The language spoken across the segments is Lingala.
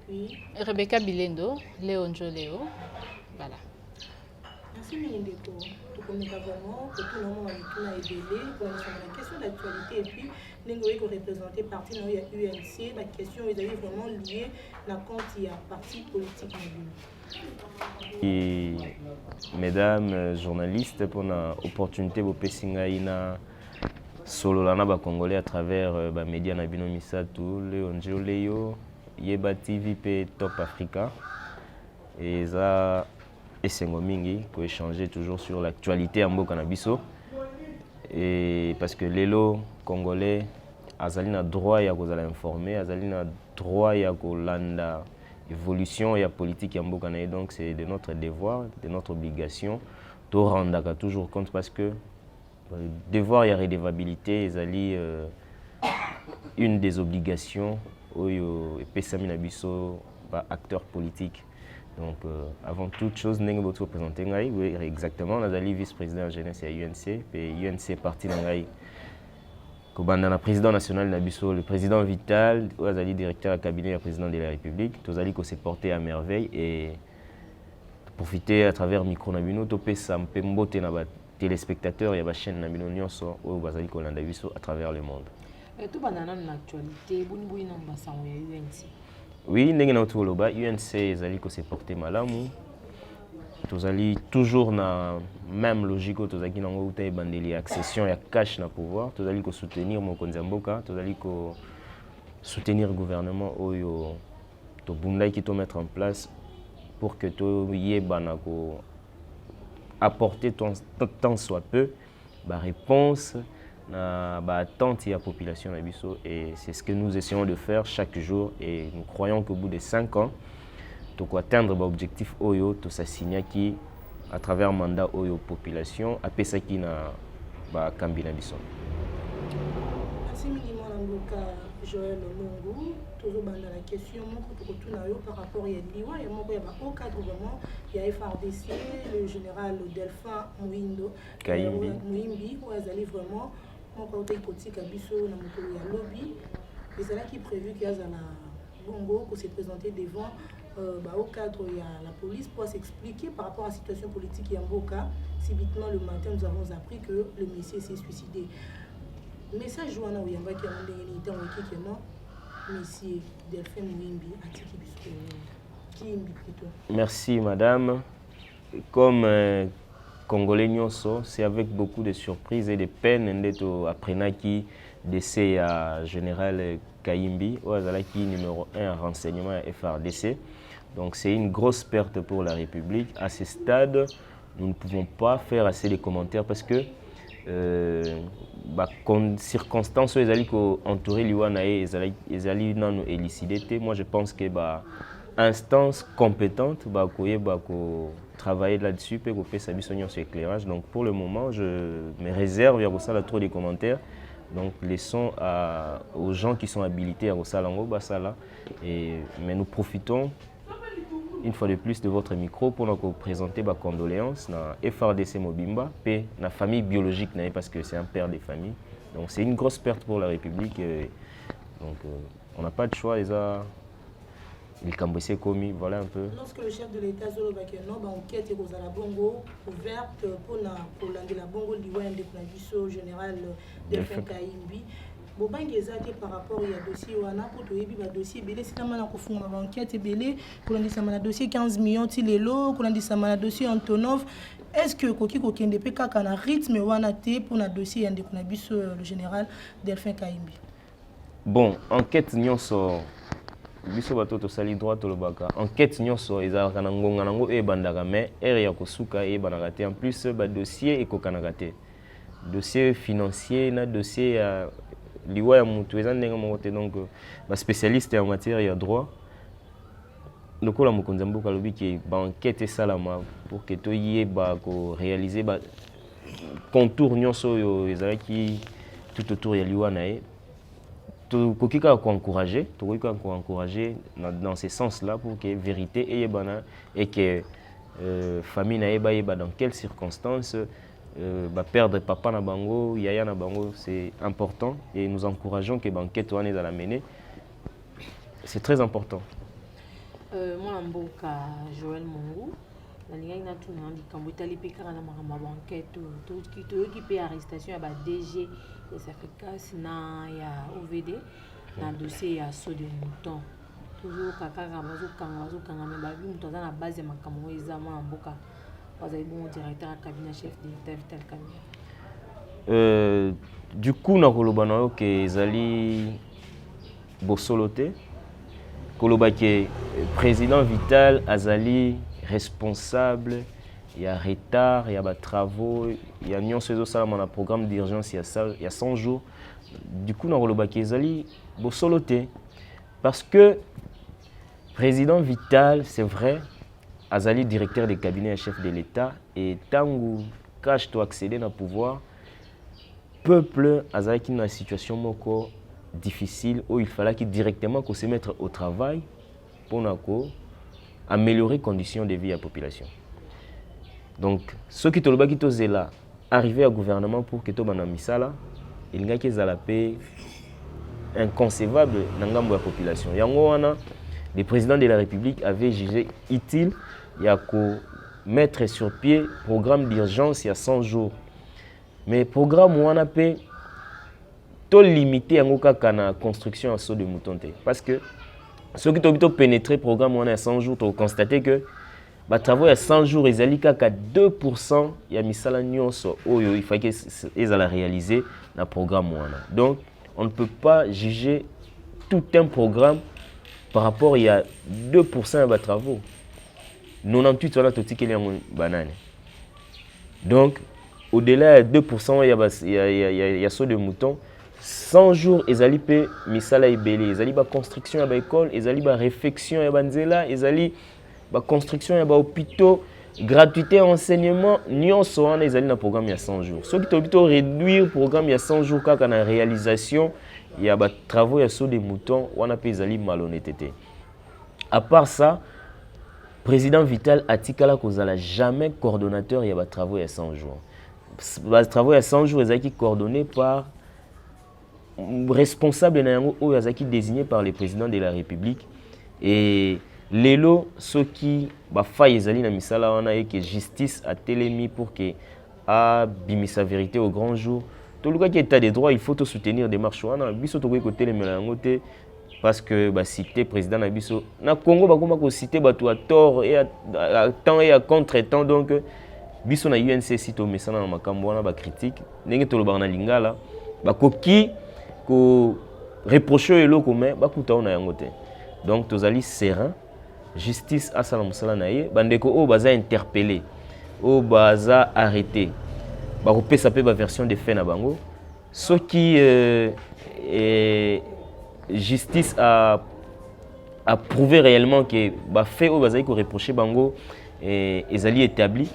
Oui. Rebecca Bilendo, Léon Joléo. Voilà. Merci Mindeko. Tout comme nous avons que tout le monde a été aidé pour la question d'actualité et puis nous représenter parti dans UNC, la question est vraiment liée à la compte il y a parti politique. Et mesdames journalistes, pour l'opportunité de passer solo lana ba congolais à travers les médias Nabino Misato, Léon Joléo, Yeba TV et Top Africa. Et ça esengo mingi pour échanger toujours sur l'actualité en mboka na biso. Et parce que lelo congolais azali na droit ya kozala informé, azali na droit ya kolanda évolution et politique ya mboka na ye, donc c'est de notre devoir, de notre obligation de rendre toujours compte parce que devoir et redevabilité ezali une des obligations oyo epesami na biso ba acteurs politiques. Donc avant toute chose ndenge boto présenter ngai, oui exactement, nazali vice-président jeunesse à UNC et UNC parti na ngai kobanda na président national na biso le président Vital azali directeur du cabinet du président de la République, tozali ko se porter à merveille et profiter à travers micro na bino to pesa mpe mbote na ba téléspectateurs et ba chaîne na bino nyonso oyo bazali ko landa biso à travers le monde. Tout banana na actualité buni na mbasango ya UNC. Oui, ndenge na utoloba UNC ezali ko se porter malamu. Tozali toujours na même logique tozali nango uta ebandeli accession ya cash na pouvoir, tozali ko soutenir mokonzi mboka, tozali ko soutenir gouvernement oyo to bundai ki to mettre en place pour que to yebana ko apporter tant soit peu ba réponse na ba attente ya population na biso, et c'est ce que nous essayons de faire chaque jour, et nous croyons qu'au bout de 5 ans pour atteindre l'objectif Oyo, tout ça signe qui à travers mandat Oyo population, à pesa qui na ba kambina biso. Merci minimum Namboka Joël Longo, toujours dans la question par rapport à Yeliwa et mon au cadre vraiment il y a FRDC, le général Delphin Mouindo Mouimbi où ils allaient vraiment mon côté côté Kabiso na moto ya lobby, et c'est là qui prévu qu'il y a Bongo pour se présenter devant au cadre il y a la police pour s'expliquer par rapport à la situation politique et en Boka. Subitement le matin nous avons appris que le monsieur s'est suicidé. Message joana où yamba qui a ndenge ni tango ki non monsieur Delphin Mouimbi atiki biso qui imbi plutôt. Merci madame. Comme Congolais nyonso, c'est avec beaucoup de surprises et de peine ndeto apprenaki décès à général Kayimbi, qui numéro 1 en renseignement à FRDC. Donc c'est une grosse perte pour la République. À ce stade, nous ne pouvons pas faire assez de commentaires parce que circonstances où entouré l'Iwanae, ils allaient nous élucider. Moi je pense que instance compétente travailler là-dessus pour faire sa mission sur éclairage. Donc pour le moment, je me réserve à ça trop de commentaires. Donc laissons aux gens qui sont habilités à Rosalango Basala. Mais nous profitons une fois de plus de votre micro pour nous présenter ma condoléances na FRDC Mobimba et la famille biologique parce que c'est un père de famille. Donc c'est une grosse perte pour la République. Donc on n'a pas de choix. Il Camboussé commis, voilà un peu. Lorsque le chef de l'État Zolo Bakeno ba enquête aux la Bongo ouverte pour la Bongo Liwan de Plaviso général Delphin Kayimbi. Bobangi ezate par rapport au dossier wana pour toyebi ba dossier belé sinama na kofunga ba enquête belé pour ndisa na dossier 15 millions tilelo pour ndisa na dossier Antonov. Est-ce que koki kokende pe kaka na rythme wana te pour na dossier yande kuna biso le général Delphin Kayimbi? Bon, enquête nyonso biso bato to sali droit to lobaka enquête nyonso ezalaka na ngonga nango e bandaka mais ere ya kosuka e banaka te. En plus ba dossier ekokanaka te, dossier financier na dossier ya liwa ya mutu eza ndenge moko te. Donc ba spécialiste en matière ya droit lokola mokonzi mboka lobi ki ba enquête esalama pour que to yeba ko réaliser ba contour nyonso yo ezalaki tout autour ya liwa na e. Tout encourager dans ce sens-là pour que vérité et que famille na dans quelles circonstances perdre papa na bango, yaya na bango, c'est important et nous encourageons que l'enquête soit à la mener. C'est très important. Moi mboka Joël Mongu nalingai natuna likambo etali mpe kaka na makambo ya enquête toyoki mpe arrestation ya DG ya Africas na ya OVD na dossier ya saut de mouton toujours kaka bazokanga me babi moto aza na base ya makambo oyo eza mwana mboka bazali bon directeur ya cabinet chef de l'État Vital Kamerhe. Du coup nakoloba na yo ke ezali bosolo te koloba ke président Vital azali responsable, il y a retard, il y a des travaux, il y a un programme d'urgence il y a 100 jours. Du coup, on a dit que parce que président Vital, c'est vrai, azali directeur des cabinets et chef de l'État et tant que cache to accéder au pouvoir, peuple azali qui dans une situation moko difficile où il fallait qu'il directement se mettre au travail pour améliorer les conditions de vie à la population. Donc, ceux qui ont été là, arriver au gouvernement pour que tout le monde misala, il y a des appels inconcevables dans la population. Le président de la République avait jugé utile de mettre sur pied un programme d'urgence il y a 100 jours. Mais le programme où on a pu limiter la construction en saut de mouton. Parce que ceux qui ont pénétré le programme il y a 100 jours, ont constaté que les travaux il y a 100 jours, ils allaient qu'à 2%, il y a mis ça il faut qu'ils allaient réaliser dans le programme. Donc, on ne peut pas juger tout un programme par rapport à 2% de travaux. 98 on a tout qui est banane. Donc, au-delà de 2%, il y a saut de mouton. 100 jours, ils allaient payer misala ibeli, ils allaient ba construction à l'école, ils allaient ba réfection à banzela, ils allaient ba construction à hôpitaux, gratuité enseignement, nion soan ils allaient dans programme il y a 100 jours. Ceux qui ont réduire le programme il y a 100 jours quand on a réalisation, il y a ba travaux à saut des moutons, on a payé ils allaient malhonnêteté. À part ça, président Vital Atikala kozala jamais coordonnateur il y a ba travaux il y a 100 jours. Ba travaux il y a 100 jours ils allaient coordonnés par responsable désigné par le président de la République et lelo ceux qui faille ezali na misala wana et que justice a télémi pour que a bimi sa vérité au grand jour tout le cas qui état des droits il faut soutenir des marches wana biso to ko télémela yango te parce que cité président na biso na Congo bakoma ko citer bato à tort et à temps et à contre-temps donc biso na UNC sito mesana na makambo wana ba critique ndenge to lobana lingala bakoki ko reprocher eloko mais bakuta ona yango te donc tozali serein justice asala musala na ye bandeko o baza interpellé o baza arrêté bakopesa pe ba version de fait na bango ce qui justice a prouvé réellement que ba fait o bazali ko reprocher bango ezali établi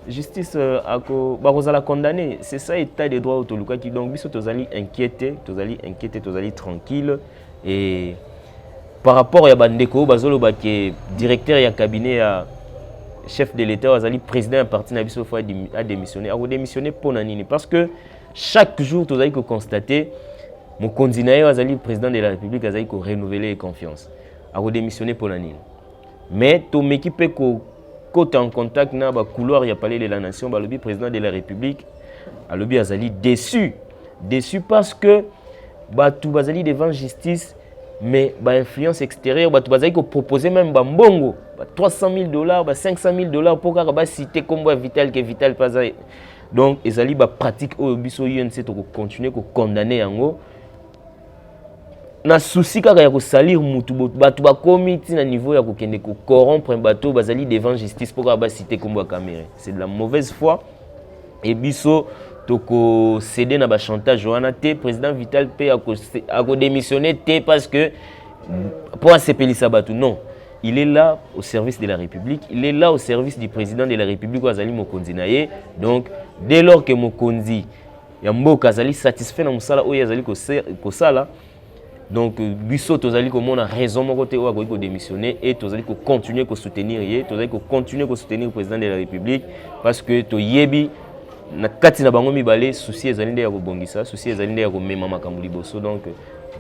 justice bakozala condamné c'est ça état de droit autoluka qui donc biso tozali inquiété tozali tranquille et par rapport à bandeko bazolo ba ke directeur ya cabinet ya chef de l'État azali président parti na biso fois a démissionné pour nini parce que chaque jour tozali ko constater mon candidat azali président de la République azali ko renouveler confiance a démissionner pour nini mais to m'équipe ko côté en contact na ba couloir ya palais de la nation ba lobby président de la République a lobby azali déçu parce que ba tout bazali devant justice mais ba influence extérieure ba tout bazali ko proposer même ba mbongo ba $300,000 ba $500,000 pour ka ba citer comme Vital que Vital pas donc ezali ba pratique au biso UNC to continuer ko condamner yango na souci kaka ya ko salir mutu bato ba comité na niveau ya ko kende ko corrompre bato bazali devant justice pour ba citer comme Kamerhe c'est de la mauvaise foi et biso to ko céder na ba chantage wana te président Vital pe a ko démissionner te parce que pour asepelisa bato non il est là au service de la République il est là au service du président de la République azali mokonzi na ye donc dès lors que mokonzi ya mboka azali satisfait na musala oyo azali ko sala donc biso tozali ko mona raison moko te o ko démissionner et tozali ko continuer ko soutenir ye tozali ko continuer ko soutenir le président de la République parce que to yebi na kati na bango mibale souci ezali nde ya ko bongisa souci ezali nde ya ko mema makambo liboso donc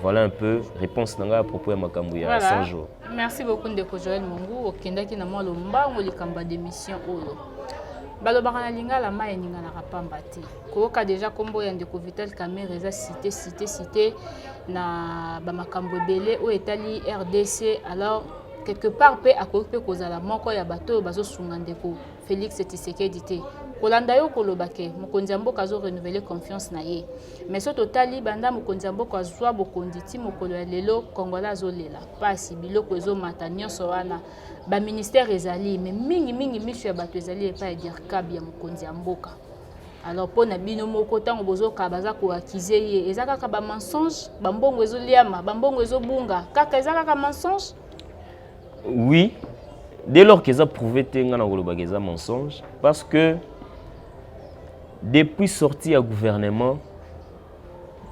Voilà un peu réponse à propos de Makambu à 100 jours. Merci beaucoup Ndeko Joël Mongu. Okendaki na mwa lomba ngoli kamba d'émission oyo. Balobaka na lingala ma eninga na rapamba te. Koyoka déjà kombo ya Ndeko Vital Kamerhe eza cité na ba makambo ebele o etali RDC. Alors quelque part pe akoki pe kozala moko ya bato bazo sunga Ndeko Félix Tshisekedi te. Kolanda yo kolobake mokonzi ya mboka azo renouveler confiance na ye. Mais so totali banda mokonzi ya mboka azwa bokondi ti mokolo ya lelo Kongola azolela pasi biloko ezo mata nyonso wana ba ministère ezali mais mingi miso ya bato ezali epa dire kabi ya mokonzi ya mboka. Alors pour na bino moko tango bozoka baza ko accuser ye ezaka ka ba mensonge ba mbongo ezo liama ba mbongo ezo bunga kaka ezaka ka mensonge. Oui, dès lors qu'ils ont prouvé que c'est un mensonge, parce que depuis sorti à gouvernement,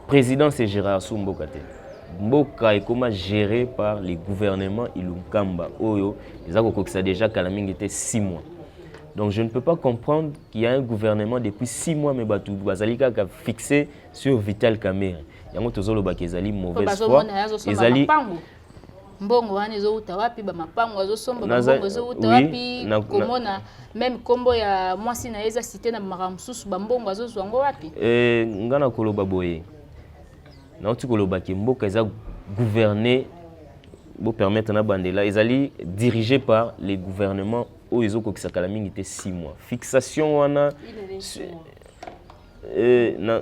le président c'est Gérard Mboka. Mboka est comment géré par les gouvernements Ilunkamba. Oyo, ils ont déjà Kalaming était 6 mois. Donc je ne peux pas comprendre qu'il y a un gouvernement depuis 6 mois, mais Batou Bazalika qui a fixé sur Vital Kamerhe. Il y a un tozolo bakezali mauvaise foi. Ezali mbongo wana ezo uta wapi ba mapango azo somba mbongo ezo uta wapi komona même kombo ya mwasi na eza cité na makamsusu ba mbongo azo zwango wapi ngana koloba boye na oti koloba ki mboka eza gouverné bo permettre na bandela ezali dirigé par les gouvernements o ezo kokisa kala mingi te 6 mois fixation wana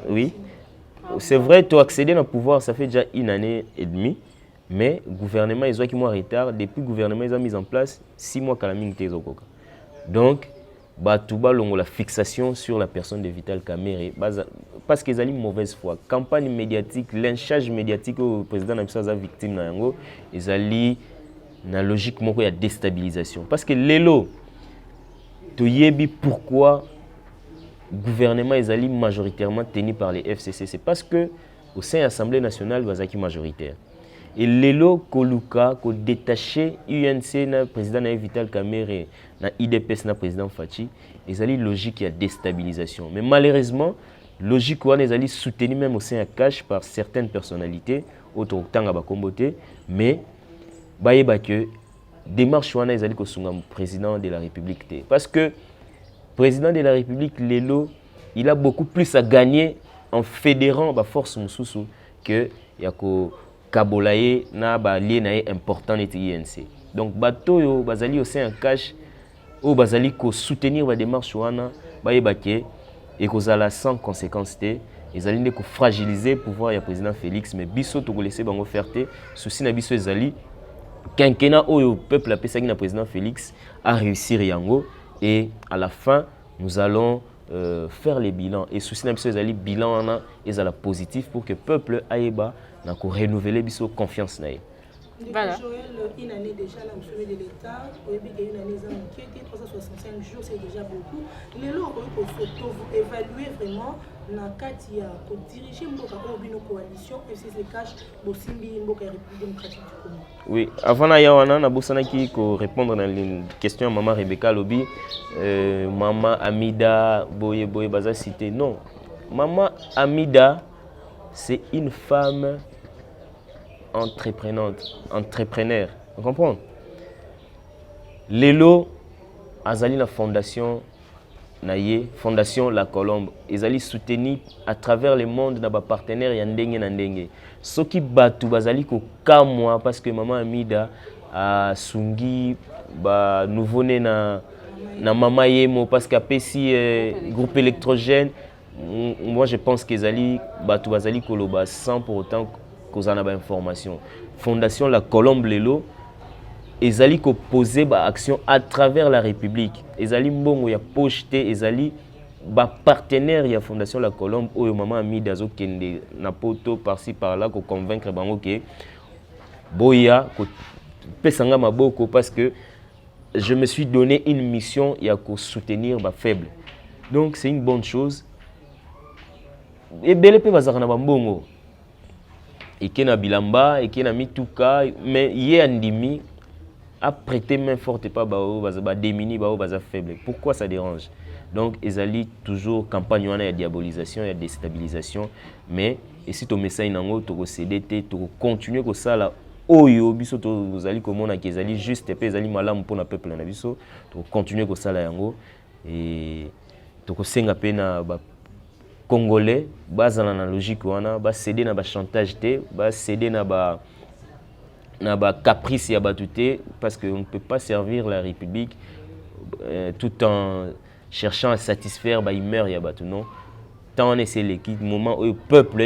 oui c'est vrai tu accéder au pouvoir ça fait déjà 1 année et demie. Mais le gouvernement, ils ont qui en retard. Depuis le gouvernement, ils ont mis en place 6 mois à la minute. Donc, la fixation sur la personne de Vital Kamerhe, parce qu'ils ont une mauvaise foi. Campagne médiatique, lynchage médiatique au président Namisa victime, ils ont une logique de déstabilisation. Parce que l'élo, tu sais pourquoi le gouvernement est majoritairement tenu par les FCC. C'est parce que au sein de l'Assemblée nationale, ils sont majoritaire. Et l'élo Koluka, ko détaché UNC na président na Vital Kamerhe na IDPS na président Fachi, ils ont une logique de déstabilisation. Mais malheureusement, logique wana ils ont soutenu même au sein de cash par certaines personnalités autour tanga ba komboté, mais bayeba que démarche wana ils ont ko sunga président de la République parce que président de la République l'élo, il a beaucoup plus à gagner en fédérant ba force mususu que yako Kabolaye na ba lié important et INC. Donc bato yo bazali au sein en cash ou bazali ko soutenir ba démarche wana ba yebake et kozala sans conséquence té ezali ko fragiliser pouvoir ya président Félix mais biso to ko laisser bango ferté souci na biso ezali quinquennat oyo peuple a pesaki na président Félix a réussir yango et à la fin nous allons faire les bilans et souci na biso ezali bilan wana ezala positif pour que peuple aïba na ko renouveler biso confiance na ye. Voilà. Joël, une année déjà, là, au sommet de l'État, une année, 365 jours, c'est déjà beaucoup. Les lois, il faut évaluer vraiment dans le cadre pour diriger une coalition, et si c'est cash, pour Simbi, une République démocratique du Congo. Oui, avant d'ailleurs, on a besoin de répondre à une question à Maman Rebecca Lobi, Maman Amida, Boye Baza cité. Non, Maman Amida, c'est une femme entrepreneur. Vous comprenez? Lelo azali la fondation naye fondation La Colombe ezali soutenu à travers le monde na ba partenaires ya ndenge na ndenge. Soki batu bazali ko kamwa parce que Maman Amida a sungi ba nouveau-né na Mama Yemo parce que apesi groupe électrogène. Moi je pense que ezali batu bazali koloba sans pour autant qu'on a information. Fondation La Colombe Lelo, ezali ko poser ba action à travers la République. Ezali mbongo ya pocheté, ezali ba partenaire ya Fondation La Colombe oyo Maman Amida zo kende na poto par-ci par-là ko convaincre bango que boya ko pesanga maboko parce que je me suis donné une mission ya ko soutenir ba faible. Donc c'est une bonne chose. Et belle pe bazaka na mbongo. Et qui na bilamba et qui na mituka mais yé andimi a prêté main forte pas ba démini ba faible. Pourquoi ça dérange? Donc ezali toujours campagne wana ya diabolisation, ya déstabilisation, mais et si to message nango to céder to continuer ko sala oyo biso to zali komona ke ezali juste pe ezali malamu pour na peuple na biso to continuer ko sala yango et to ko senga pe na ba Congolais bazana na logique wana ba céder na ba chantage te ba céder na ba caprice ya batuté parce que on ne peut pas servir la République tout en cherchant à satisfaire ba humeur ya batu non tant on essaie l'équipe moment où le peuple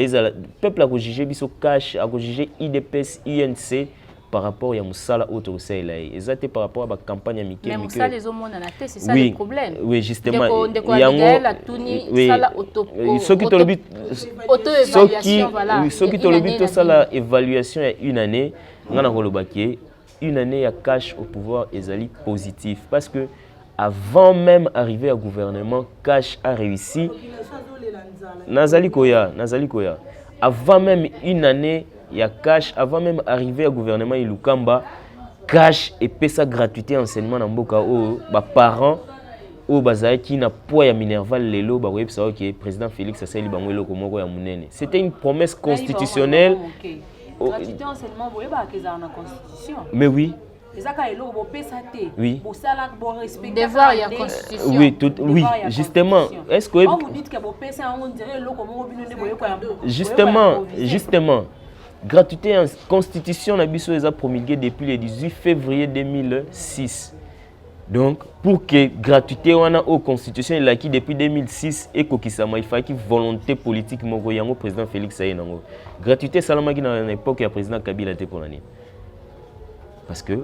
a jugé biso cash a jugé IDPS UNC par rapport à Moussala autre ça là exactement par rapport à la campagne amicale mais Moussala les hommes c'est ça oui, le problème oui justement il y a ceux qui ont le but ceux qui ont le but ça la évaluation il y a une année on a relobaki une année à cash au pouvoir ezali positif parce que avant même arriver au gouvernement cash a réussi Nazali Koya avant même une année il y a cash avant même arriver au gouvernement Ilukamba cash et pesa gratuité enseignement na mboka o ba parents o bazaki na poids ya Minerval lelo ba web ça OK président Félix Asali bango eloko moko ya munene c'était une promesse constitutionnelle gratuité enseignement boye ba kezana na constitution mais oui oui. Devoir il y a constitution. Oui, oui, justement. Est-ce que vous dites que on dirait justement. Gratuité en constitution, la biso est promulguée depuis le 18 février 2006. Donc, pour que gratuité on a aux constitution il a acquis depuis 2006 et kokisama il fallait qu'il volonté politique moko yango président Félix Sayenango. Gratuité salamaki dans l'époque ya président Kabila était pour l'année. Parce que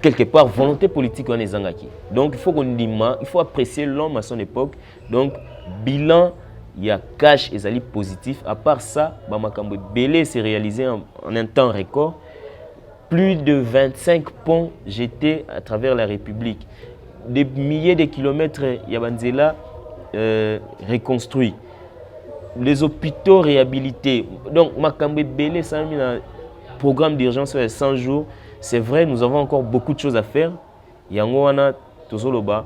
quelque part volonté politique on est zangaki. Donc il faut qu'on dise il faut apprécier l'homme à son époque. Donc bilan il y a cash et zali positif. À part ça, Bamakambo Belé s'est réalisé en un temps record. Plus de 25 ponts jetés à travers la République. Des milliers de kilomètres Yabanzela reconstruits. Les hôpitaux réhabilités. Donc Makambo Belé ça a mis un programme d'urgence sur les 100 jours. C'est vrai, nous avons encore beaucoup de choses à faire. Yango wana tozoloba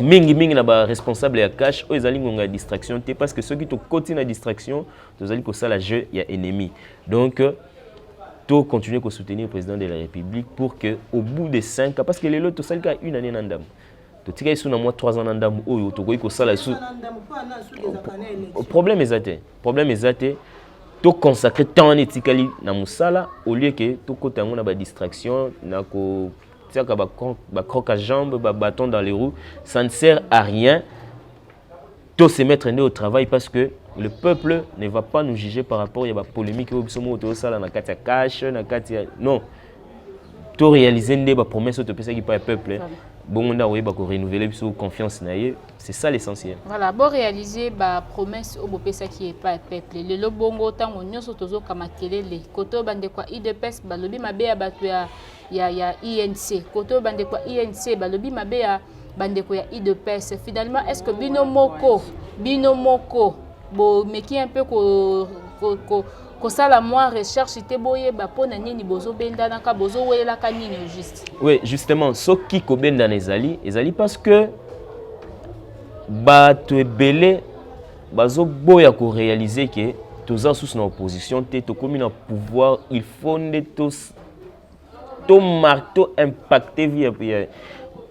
mingi na ba responsable ya cash o ezali ngonga distraction te parce que ceux qui to continue la distraction tozali ko sala jeu ya ennemi. Donc to continuer ko soutenir le président de la République pour que au bout de 5 ans parce que les lots sali ka une année nandam. To tika isu na moi 3 ans nandam oyo to ko sala sou. Problème ezate. To consacrer tant etikali na musala au lieu que to côté ngona ba distraction na ko tiaka ba croc à jambes ba bâton dans les roues ça ne sert à rien to se mettre au travail parce que le peuple ne va pas nous juger par rapport à la polémique au bisomo to sala na kati ya cash na kati ya non to réaliser ndé ba promesse to pesa ki pa peuple bon on a renouveler biso confiance na ye c'est ça l'essentiel. Voilà, bon réaliser ba promesse au bopesa qui est pas peuple. Le lobongo tango nyoso tozo kamakelele. Koto bande kwa IDPS balobi mabe ya batu ya INC. Koto bande kwa INC balobi mabe ya bande kwa IDPS. Finalement est-ce que bino moko bo meki un peu ko sala moi recherche te boye ba pona nini bozo benda naka bozo wela ka nini juste. Oui, justement, ce qui ko benda ezali parce que bato ebele bazo boya ko réaliser que toza sous na opposition te to komi na pouvoir il faut ne to marteau impacter via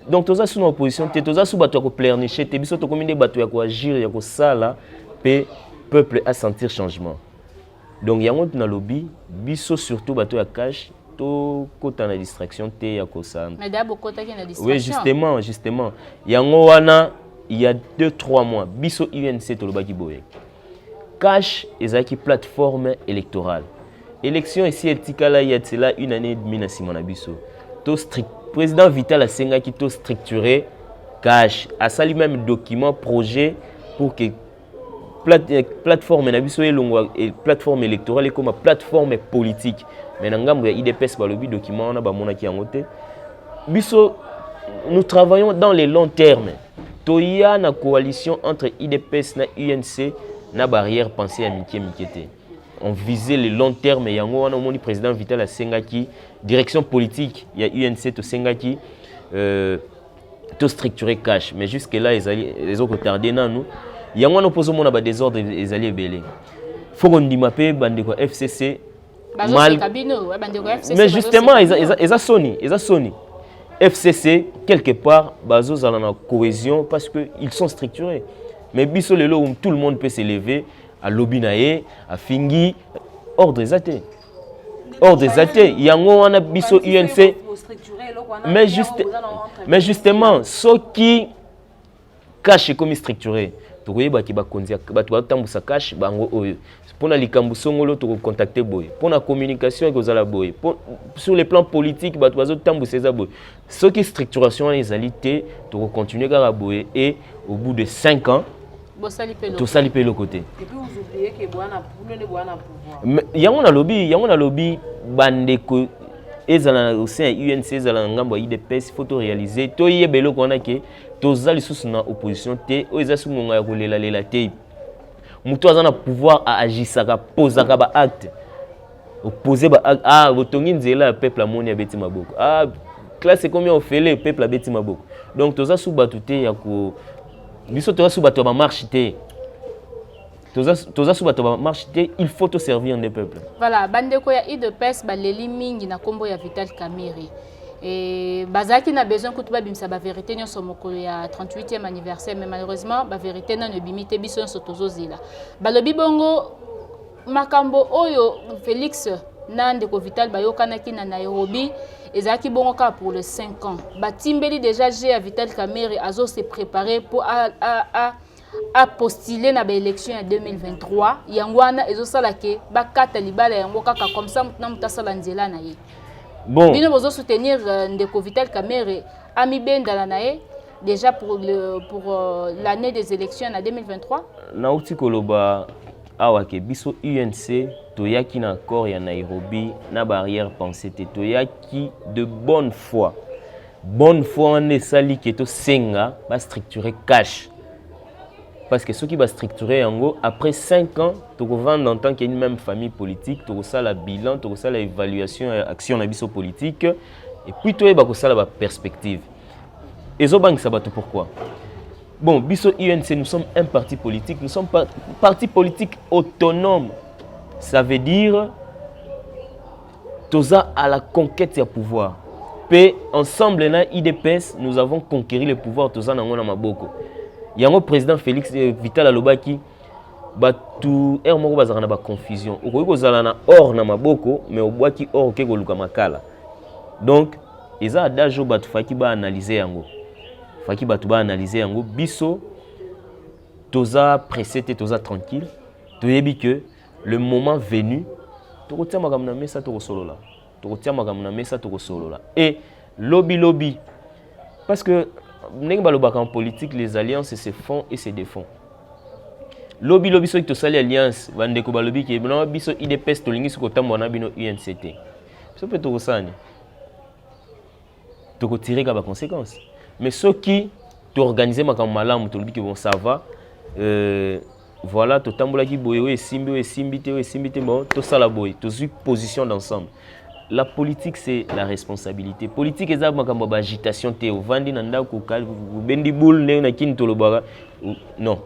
donc toza sous na opposition te toza sous bato ko pleurnicher te biso to komi de bato ya ko agir ya ko sala pe peuple a sentir changement. Donc yango na lobby biso surtout bato ya cash to kota na distraction te ya ko sa. Mais d'abord kota ki na distraction. Oui, justement. Yango wana il y a 2-3 mois biso UNC to lobaki boye. Cash ezaki plateforme électorale. Élection ici etikala ya tsela une année et demie na simona biso. To strict président Vital Asenga qui to structuré cash a sali même document projet pour que plateforme na biso elongwa et plateforme électorale et comme plateforme politique mais ngambo ya IDPS balobi document na ba monaki yango te biso nous travaillons dans les longs termes toya na coalition entre IDPS na UNC na barrière pensée à mikete on visait les longs termes yango wana omoni président Vital Asengaki direction politique ya UNC to sengaki tout structuré cash mais jusque là ils ont retardé nous il y a un opposé mon désordre ils allaient belé faut qu'on dit mapé bande quoi FCC mal mais justement ils a Sony FCC quelque part bazo dans la cohésion parce que ils sont structurés mais biso lelo où tout le monde peut s'élever à Lobinaye à Fingi ordre des athées il y a un biso UNC mais justement ceux qui cachent comme structuré tu vois bah qui va conduire bah tu vas tambusa cache bango oyo pour na likambu songolo tu contacter boy pour la communication que za boy sur le plan politique bah tu vas tambusa za boy ceux qui structuration les alités tu continuer à boy et au bout de 5 ans tout ça li le côté et puis vous oubliez que boana pouvoir yango na lobby bandeko ezala au sein UNC ezala ngambo IDPS photo réaliser to yebelo kona ke toza lisusu na opposition te o eza sungonga ya kolela te muto azana pouvoir a agisaka posaka ba acte opposer ba acte botongi nzela peuple amoni abeti maboko classe combien on fait le peuple abeti maboko donc toza sous batute ya ko biso toza sous bato ba marche te toza sous bato ba marche te il faut te servir des peuples voilà bandeko ya IDPS baleli mingi na kombo ya Vital Kamerhe et bazaki na besoin que tu ba bimisa ba vérité nyonso mokolo ya 38e anniversaire mais malheureusement ba vérité na ne bimite biso nyonso tozozila balobi bongo makambo oyo Félix na ndeko Vital bayokanaki na Nairobi ezaki bongo ka pour les 5 ans batimbeli déjà G à Vital Kamerhe azo se préparer pour a postulé na ba élection en 2023 yangwana ezosala ke bakata libala yango kaka comme ça na mutasala nzela na ye bon bino bozo soutenir ndeko Vital Kamerhe ami benda na ye déjà pour l'année des élections en 2023 na uti koloba awake biso UNC toyaki na accord ya Nairobi na barrière pensée toyaki de bonne foi on esali ke to senga ba structurer cash parce que ceux qui va structurer en après 5 ans tu vendre en tant qu'il y a une même famille politique tu ça la bilan tu ça la évaluation action na biso politique et puis tu va ça la perspective et zo bank ça bato pourquoi bon biso UNC nous sommes un parti politique nous sommes parti politique autonome ça veut dire toza à la conquête du pouvoir et ensemble na IDPS nous avons conquéri le pouvoir toza na ngona maboko yango président Félix Vital alobaki batu moko bazaka na ba confusion okoki kozala na or na maboko mais obwaki or ke koluka makala donc eza adage batu faki ba analyser yango biso toza pressé te toza tranquille toyebi que le moment venu tokotia makambo na mesa tokosolola et lobby parce que en politique, les alliances se font et se défont. Lobby so to sali alliance bandeko balobi ke bino biso IDPS to lingi siko tambo na bino UNCT. So peut to sani. To ko tirer ka ba conséquences. Mais ceux qui to organiser makambo malamu to lobi ke bon ça va voilà to tambola ki boye simbi te bon to sala boye to su position d'ensemble. La politique, c'est la responsabilité. Politique, c'est une agitation. Non.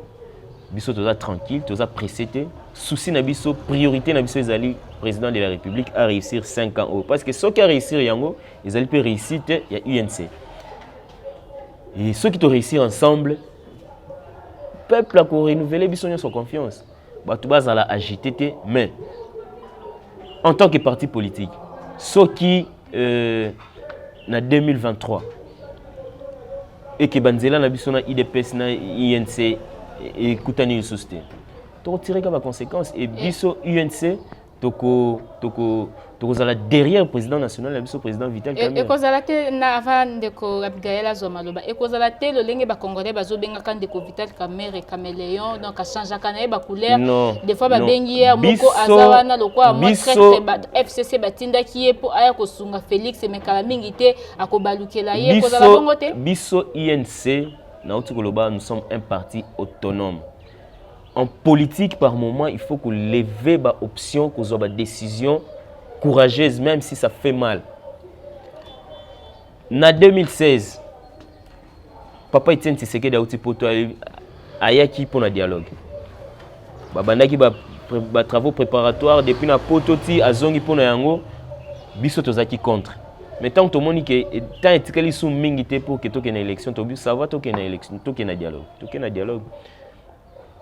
Biso toza tranquille, toza pressé. Souci na biso, priorité na biso ezali président de la République à réussir 5 ans. Parce que ceux qui ont réussi yango, ils allaient réussir, il y a UNC. Et ceux qui ont réussi ensemble, le peuple a renouvelé biso son confiance. Tout bas à la agité, mais en tant que parti politique, ceux qui en 2023 et que banzela na biso na IDPS na INC et kutani susté to tirer comme conséquence et biso UNC toko zala derrière président national biso président Vital Kamerhe et kozala te na avant de ko Abigail Zomaloba et kozala te le lenge ba congolais bazo benga kan de ko Vital Kamerhe caméléon donc a changer kana ba couleur des fois ba bengi hier moko azawana lokwa moi très ba FCC batinda ki e po aya ko sunga Félix mekala mingi te akobalukela ye kozala bongo te biso INC na utikoloba nous sommes un parti autonome. En politique, par moment, il faut qu'on lève des options, qu'on ait des décisions courageuses, même si ça fait mal. En 2016, papa Etienne Tshisekedi auti poto ayaki pour un dialogue. Babandaki ba travaux préparatoires depuis na poto ti azongi pour na yango biso tozaki contre. Mais tant que tout le monde que tant etikali sou mingi te pour que to kena élection to bi ça va to kena élection to kena dialogue. To kena dialogue.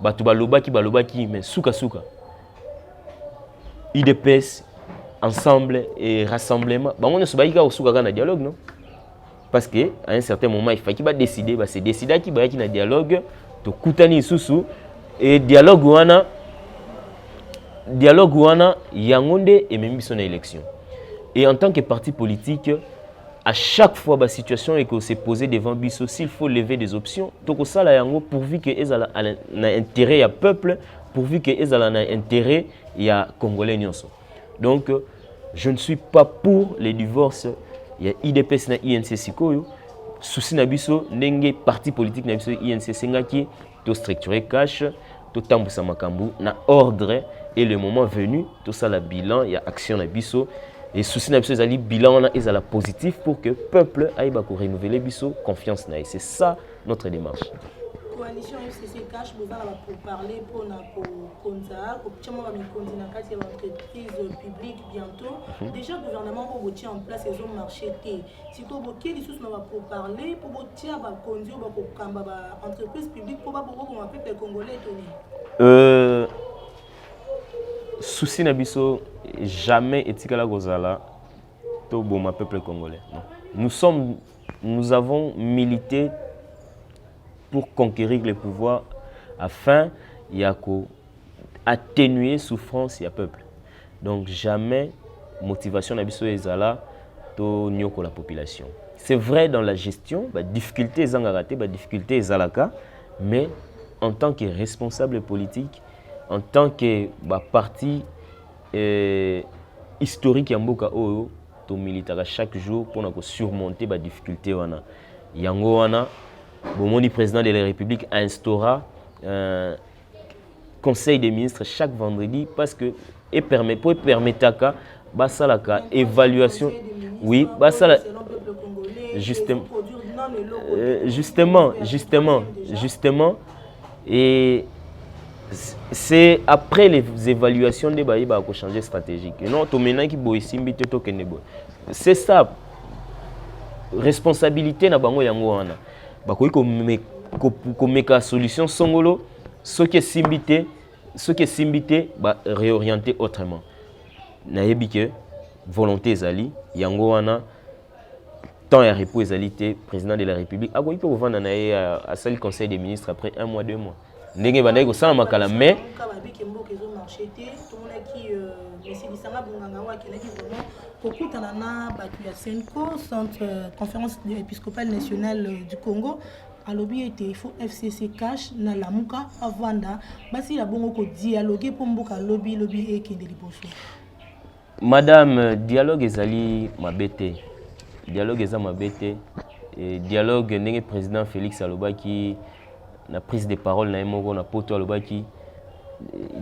Batu balobaki mais suka. IDPS ensemble et rassemblement. Bah on ne se bat pas au suka na dialogue non? Parce que à un certain moment il faut qu'il va décider bah c'est décider qui ba na dialogue to kutani susu et dialogue wana yangonde et même son élection. Et en tant que parti politique, à chaque fois la situation est que s'est posée devant Bisso, s'il faut lever des options, donc ça là yango pourvu que ils ont intérêt à peuple, pourvu que ils ont intérêt à Congolais nyonso. Donc je ne suis pas pour les divorces. Il y a IDPS na INC sikoyo, souci na Bisso ndenge parti politique na Bisso INC sengaki to structurer cash, to tambusa makambu na ordre et le moment venu tout ça la bilan, il y a action na Bisso. Et souci n'a pas bilan est à la positif pour que le peuple aille renouveler biso confiance na. C'est ça notre démarche. Coalition FCC cash pour parler pour l'entreprise publique bientôt. Déjà le gouvernement pour en place les zones marché si tu veux les choses pour parler pour tirer conduire pour entreprise publique pour qu'on appelle les Congolais étonnés. Souci na biso jamais etikala gozala to boma peuple congolais. Non. Nous avons milité pour conquérir le pouvoir afin yako atténuer souffrance ya peuple. Donc jamais motivation na biso ezala to nyoko la population. C'est vrai dans la gestion, ba difficulté ezangaraté, ba difficulté ezalaka, mais en tant que responsable politique, en tant que parti historique ya mboka oyo to militara chaque jour pour surmonter les difficultés wana yango wana bomoni président de la République instaura un conseil des ministres chaque vendredi parce que et permettre basalaka évaluation oui basala justement et c'est après les évaluations de Baïba qu'on changer stratégique. Non, to maintenant qui boy simbi to kenebo. C'est ça. Responsabilité na bango yango wana. Ba ko meka solution songolo, ce qui est simbité ba réorienter autrement. Na yebi que volonté ezali yango wana temps ya repos ezalité président de la République. A ko ipo vendre na à salle conseil des ministres après 1 mois 2 mois. Ndenge bandai ko sala makala mais conférence épiscopale nationale du Congo à lobby était il faut FCC cash na lamuka avanda basi la bongo ko dialoguer pour mboka lobby et kende liboso. Madame dialogue ezali mabete. Dialogue ezali mabete et dialogue ndenge président Félix alobaki la prise de parole na emoko na poto alobaki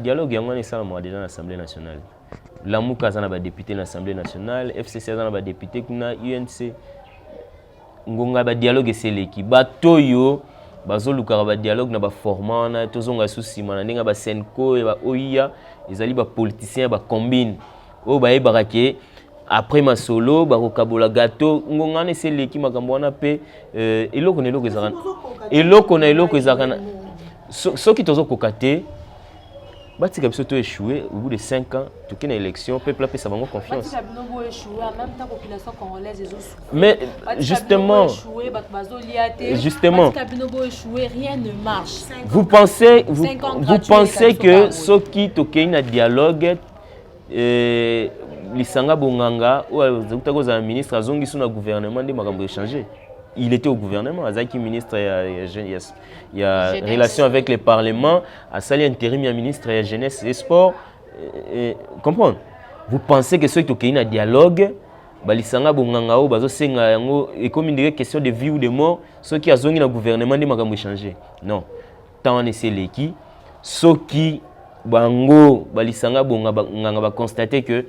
dialogue yango na sala mo déjà na l'Assemblée nationale. Lamuka za na ba député na l'Assemblée nationale, FCC za na ba député kuna UNC ngonga ba dialogue seleki batoyo bazoluka ba dialogue na ba format na tozonga susima na ndinga ba Senko e ba OIA ezali ba politiciens ba combine o ba ebarake après ma solo ba kokabola gâteau ngonga ne seleki makambo wana pe eloko na eloko ezaka eloko ezaka so qui tozo kokate bati ka biso to échoué au bout de 5 ans tout qu'une élection peuple a fait sa confiance. Mais justement rien ne marche. Vous pensez que ce qui toquine un dialogue lisanga bonganga ou un ministre azongi sous le gouvernement de makambo échanger. Il était au gouvernement, Azaki ministre il y a relation avec le Parlement, Asali intérim ministre de la jeunesse et sport. Comprendre? Vous pensez que ceux qui ont un dialogue, balisanga bonganga o bazo senga yango et comme une question de vie ou de mort, ceux qui ont un gouvernement de makambo échanger. Non. Tant on essaie l'équipe, ceux qui bango balisanga bonganga ba constater que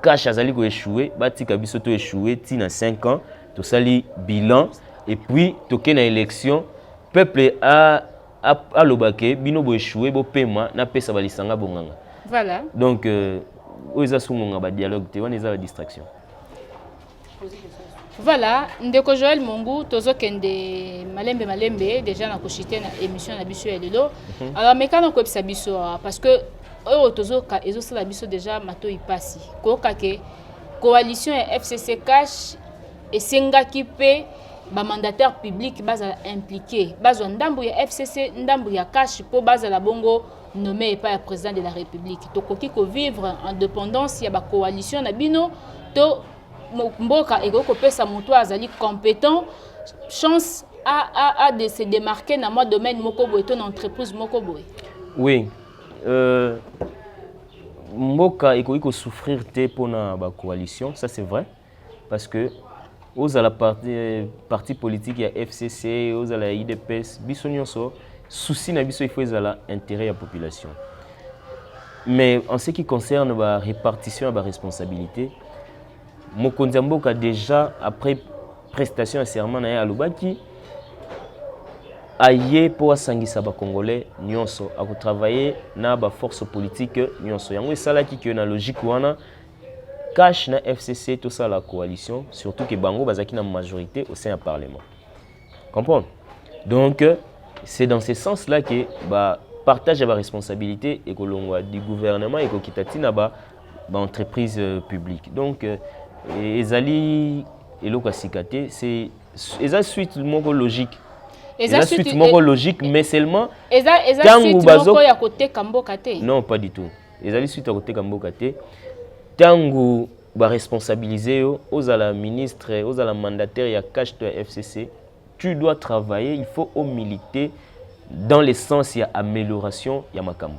cash azali ko échouer, batika biso to échouer tina 5 ans. Tout ça, bilan, et puis toke na élection peuple a lobake bino bo échoué bo pema na pesa balisanga bonganga. Voilà. Donc oza sungonga ba dialogue te wana eza la distraction. Voilà, ndeko Joël Mongu tozo kende malembe déjà na kochité na émission na biso ya lelo. Alors mekana ko episa biso parce que tozo ka ezo la biso déjà mato ipasi. Ko kake coalition ya FCC cash et sengaki pe ba mandataire public baza impliqué. Bazo ndambu ya FCC ndambu ya cash po baza la bongo nommé par le président de la République. Tokoki ko vivre en dépendance ya ba coalition na bino to mboka eko pesa muto azali compétent chance à de se démarquer dans mon domaine moko boy ton entreprise moko boy. Oui. Mboka eko souffrir te pona ba coalition, ça c'est vrai parce que aux à la parti politique ya FCC, aux à la IDPS, biso nyonso souci na biso il faut ezala intérêt à population. Mais en ce qui concerne la répartition et la responsabilité, Mokonzi Mboka déjà après prestation de serment na alobaki aye pour asangisa ba congolais nyonso a travailler na ba force politique nyonso yango esalaki que na logique wana cash na FCC tout ça la coalition surtout que bango bazaki na majorité au sein du parlement. Comprendre? Donc c'est dans ce sens là que ba partage la responsabilité et que du gouvernement et que kitatina ba entreprise publique. Donc ezali eloko sikate c'est eza suite moko logique. Eza suite moko logique mais seulement eza suite moko ya côté Kamboka te. Non, pas du tout. Ezali suite à côté Kamboka te. Tangu ba responsabiliser aux la ministre, aux la mandataire ya cash de FCC, tu dois travailler, il faut militer dans le sens ya amélioration ya makambo.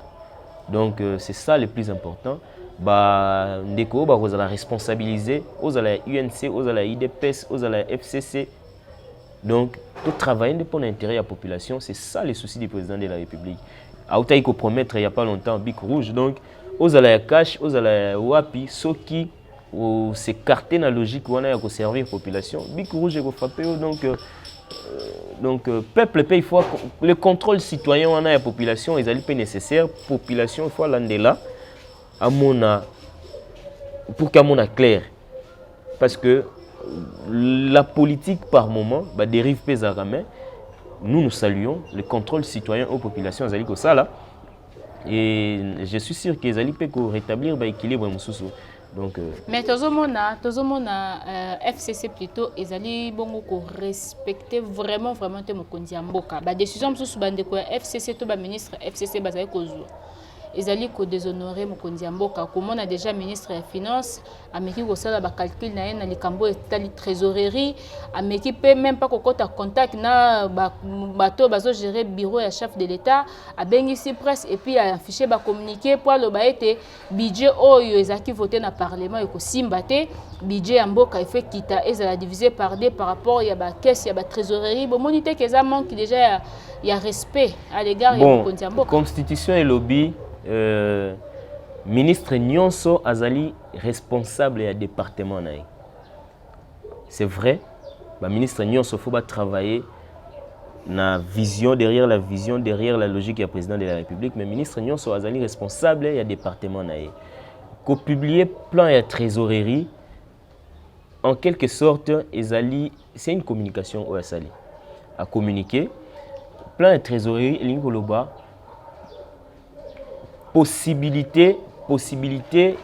Donc c'est ça le plus important. Ba ndeko ba la responsabiliser aux la UNC, aux la IDPS, aux la FCC. Donc tout travailler pour l'intérêt de la population, c'est ça le souci du président de la République. Aouta il promettre il y a pas longtemps Bic Rouge, donc aux la cash, aux la wapi, ceux qui s'écarter dans la logique où on a servir la population. Bic Rouge est frappé donc peuple paye, il faut le contrôle citoyen on a la population, ils allaient nécessaire population il faut l'aller là à mon pour qu'à mon clair parce que la politique par moment bah, dérive pésaramé. Nous saluons le contrôle citoyen aux populations azali ko ça là et je suis sûr qu'ils allaient rétablir l'équilibre donc mais tozomona FCC plutôt ezali bongo ko respecter vraiment te mokonzi ya mboka ba décision mususu bandeko ya FCC to ba ministre FCC bazali kozwa ezali ko déshonorer mokonzi ya mboka comme on a déjà ministre des finances ameki ko sala ba calcul na na likambo etali trésorerie ameki pe même pas ko kota contact na bato bazo gérer bureau ya chef de l'état abengisi presse et puis afficher ba communiquer pour lo ba été budget oyo ezaki voté na parlement et ko simbate budget ya mboka fait kita ezala divisé par deux par rapport ya ba caisse ya ba trésorerie bon monité que ça manque déjà ya respect à l'égard ya mokonzi ya mboka constitution et lobby ministre Nyonso azali responsable du département. C'est vrai, le ministre Nyonso faut travailler na vision derrière la logique du président de la République, mais le ministre Nyonso azali responsable du département. Qu'on publie plan et trésorerie, en quelque sorte, c'est une communication au Asali. À communiquer, plan et trésorerie, l'ingoloba. Possibilité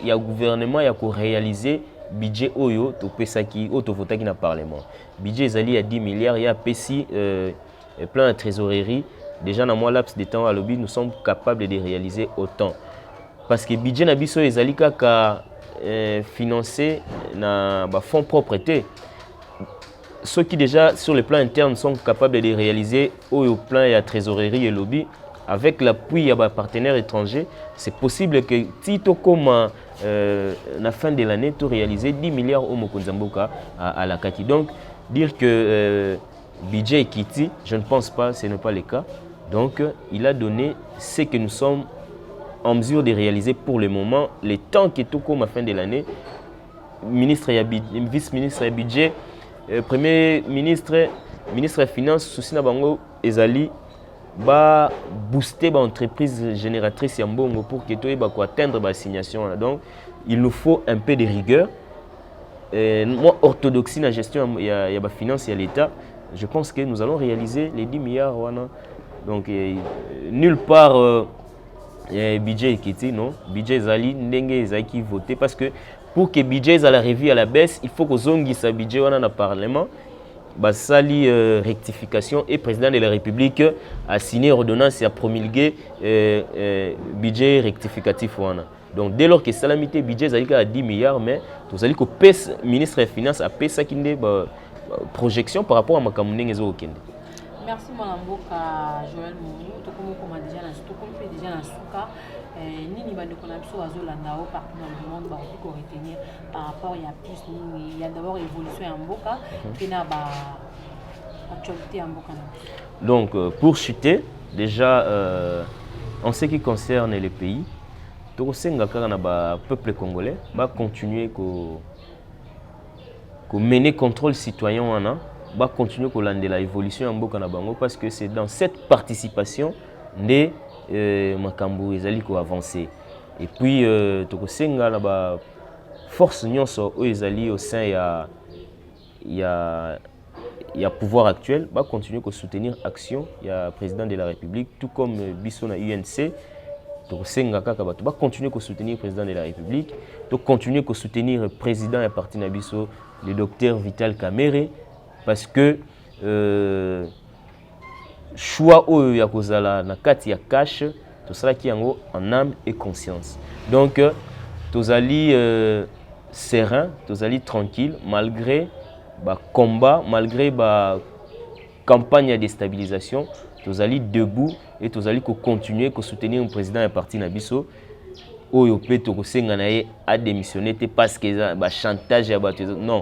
il y a gouvernement il y a réaliser budget oyo to pesaki auto votaki na parlement budget ezali à 10 milliards il y a PCI plan de trésorerie déjà dans moi laps de temps à lobby nous sommes capables de réaliser autant parce que budget na biso ezali kaka financer na ba fonds propreté ceux qui déjà sur le plan interne sont capables de réaliser au plan et à trésorerie et lobby. Avec l'appui de partenaires étrangers, c'est possible que Tito comme la fin de l'année, tu réalises 10 milliards au Mokonzamboka à la Kati. Donc, dire que budget est quitté, je ne pense pas, ce n'est pas le cas. Donc, il a donné ce que nous sommes en mesure de réaliser pour le moment. Le temps qui est tout comme à la fin de l'année, vice-ministre du budget, premier ministre, ministre des Finances souci na bango ezali ba booster ba entreprise génératrice ya mbongo pour que toyeba ko atteindre ba assignation. Donc il nous faut un peu de rigueur. Moi orthodoxie na gestion ya ba finance ya l'État, je pense que nous allons réaliser les 10 milliards wana. Donc nulle part budget ekiti non, budget ezali ndenge ezaki voté parce que pour que budget ezala revu à la baisse, il faut que zongisa budget wana na parlement. Basali rectification et président de la République a signé ordonnance et a promulgué budget rectificatif. Donc dès lors que salamité budget à 10 milliards, mais vous allez que le ministre des Finances a payé ça qui est projection par rapport à ma commune. Merci Malamboka Joël Mourou, tout comme déjà dans le souka. Nini bande qu'on a besoin d'Azolanda partout dans le monde, pour retenir par rapport il y a plus il y a d'abord évolution en Boka puis na actualité en Boka. Donc pour chuter déjà en ce qui concerne les pays, tout le peuple congolais va continuer à mener contrôle citoyen va continuer à la évolution en Boka na bango parce que c'est dans cette participation des makambo ezali ko avancer et puis tokosenga na ba force nyonso o ezali au sein ya pouvoir actuel va continuer à soutenir action ya président de la République tout comme biso na UNC tokosenga kaka bato va continuer à soutenir président de la République to continuer à soutenir président ya parti na biso le docteur Vital Kamerhe parce que choix oyo ya kozala na kati ya cash tout cela qui en âme et conscience. Donc tozali serein, tozali tranquille malgré ba combat, malgré ba campagne de déstabilisation, tozali debout et tozali ko continuer ko soutenir le président et parti na biso oyo pe to kosenga na ye a démissionner parce que ba chantage ya bato non,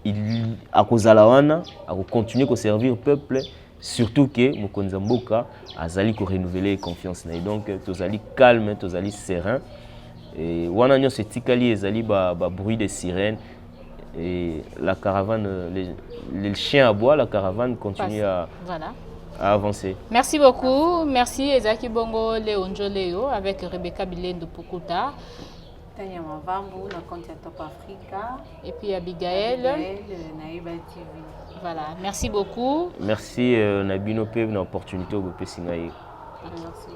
il a kozala wana a continuer ko servir peuple. Surtout que Mokonza Mboka azali ko renouveler confiance na donc tozali calme, tozali serein et wana nyo setikali ezali ba bruit de sirène et la caravane les chiens à bois, la caravane continue à avancer. Merci beaucoup, merci Ezaki Bongo Léonjo Léo avec Rebecca Bilendo Pukuta. Tania Mavambo, na compte Top Africa. Et puis Abigail. Naïba TV. Voilà, merci beaucoup. Merci Nabino P, une opportunité au Pessingaï. Merci.